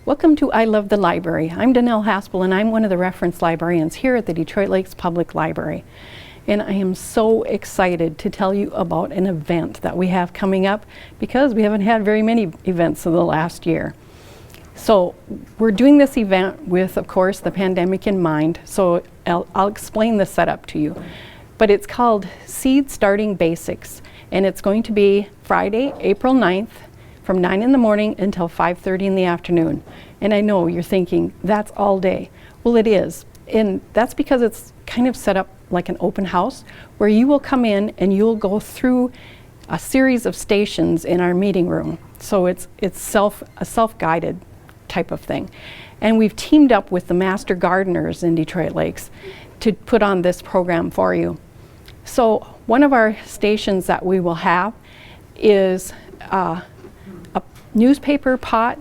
Welcome to I Love the Library. I'm Danelle Haspel and I'm one of the reference librarians here at the Detroit Lakes Public Library. And I am so excited to tell you about an event that we have coming up because we haven't had very many events in the last year. So we're doing this event with, of course, the pandemic in mind. So I'll explain the setup to you. But it's called Seed Starting Basics. And it's going to be Friday, April 9th, from 9 in the morning until 5:30 in the afternoon. And I know you're thinking, that's all day. Well, it is. And that's because it's kind of set up like an open house where you will come in and you'll go through a series of stations in our meeting room. So it's a self-guided type of thing. And we've teamed up with the Master Gardeners in Detroit Lakes to put on this program for you. So one of our stations that we will have is a newspaper pot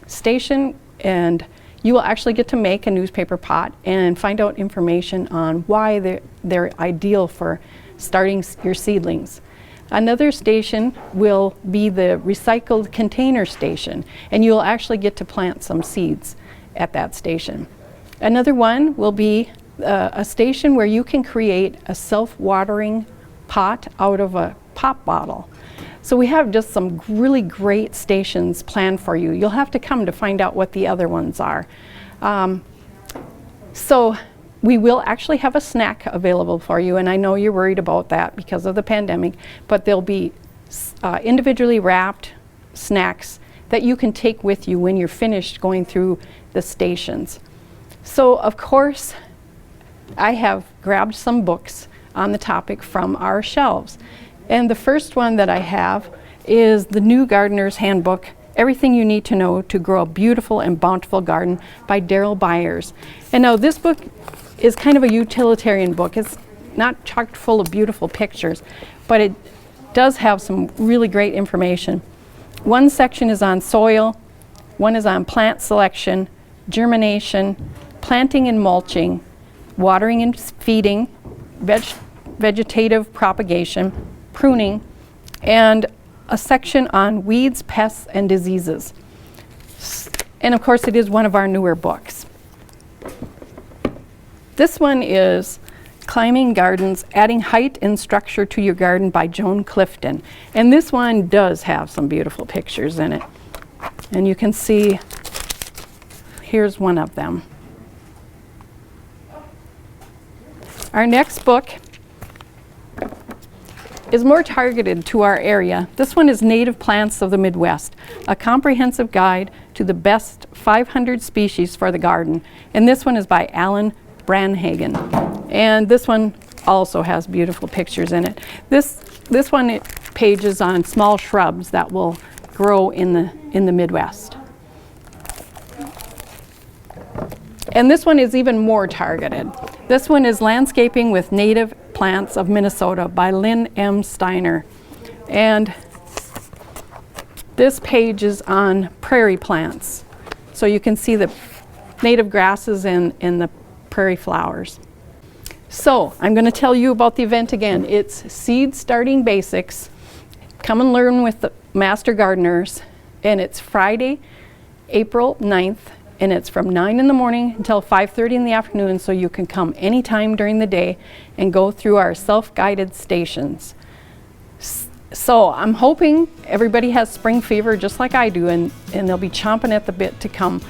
station, and you will actually get to make a newspaper pot and find out information on why they're ideal for starting your seedlings. Another station will be the recycled container station, and you'll actually get to plant some seeds at that station. Another one will be a station where you can create a self-watering pot out of a pop bottle. So we have just some really great stations planned for you. You'll have to come to find out what the other ones are. So we will actually have a snack available for you, and I know you're worried about that because of the pandemic, but there'll be individually wrapped snacks that you can take with you when you're finished going through the stations. So of course, I have grabbed some books on the topic from our shelves. And the first one that I have is the New Gardener's Handbook, Everything You Need to Know to Grow a Beautiful and Bountiful Garden by Daryl Byers. And now this book is kind of a utilitarian book. It's not chock full of beautiful pictures, but it does have some really great information. One section is on soil, one is on plant selection, germination, planting and mulching, watering and feeding, vegetative propagation, pruning, and a section on weeds, pests, and diseases. And of course, it is one of our newer books. This one is Climbing Gardens, Adding Height and Structure to Your Garden by Joan Clifton. And this one does have some beautiful pictures in it. And you can see, here's one of them. Our next book is more targeted to our area. This one is Native Plants of the Midwest, a comprehensive guide to the best 500 species for the garden. And this one is by Alan Branhagen. And this one also has beautiful pictures in it. This one page is on small shrubs that will grow in the Midwest. And this one is even more targeted. This one is Landscaping with Native Plants of Minnesota by Lynn M. Steiner. And this page is on prairie plants. So you can see the native grasses and the prairie flowers. So I'm going to tell you about the event again. It's Seed Starting Basics. Come and learn with the Master Gardeners. And it's Friday, April 9th. And it's from 9 in the morning until 5:30 in the afternoon, so you can come anytime during the day and go through our self-guided stations. So I'm hoping everybody has spring fever just like I do, and they'll be chomping at the bit to come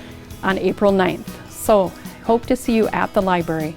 on April 9th. So hope to see you at the library.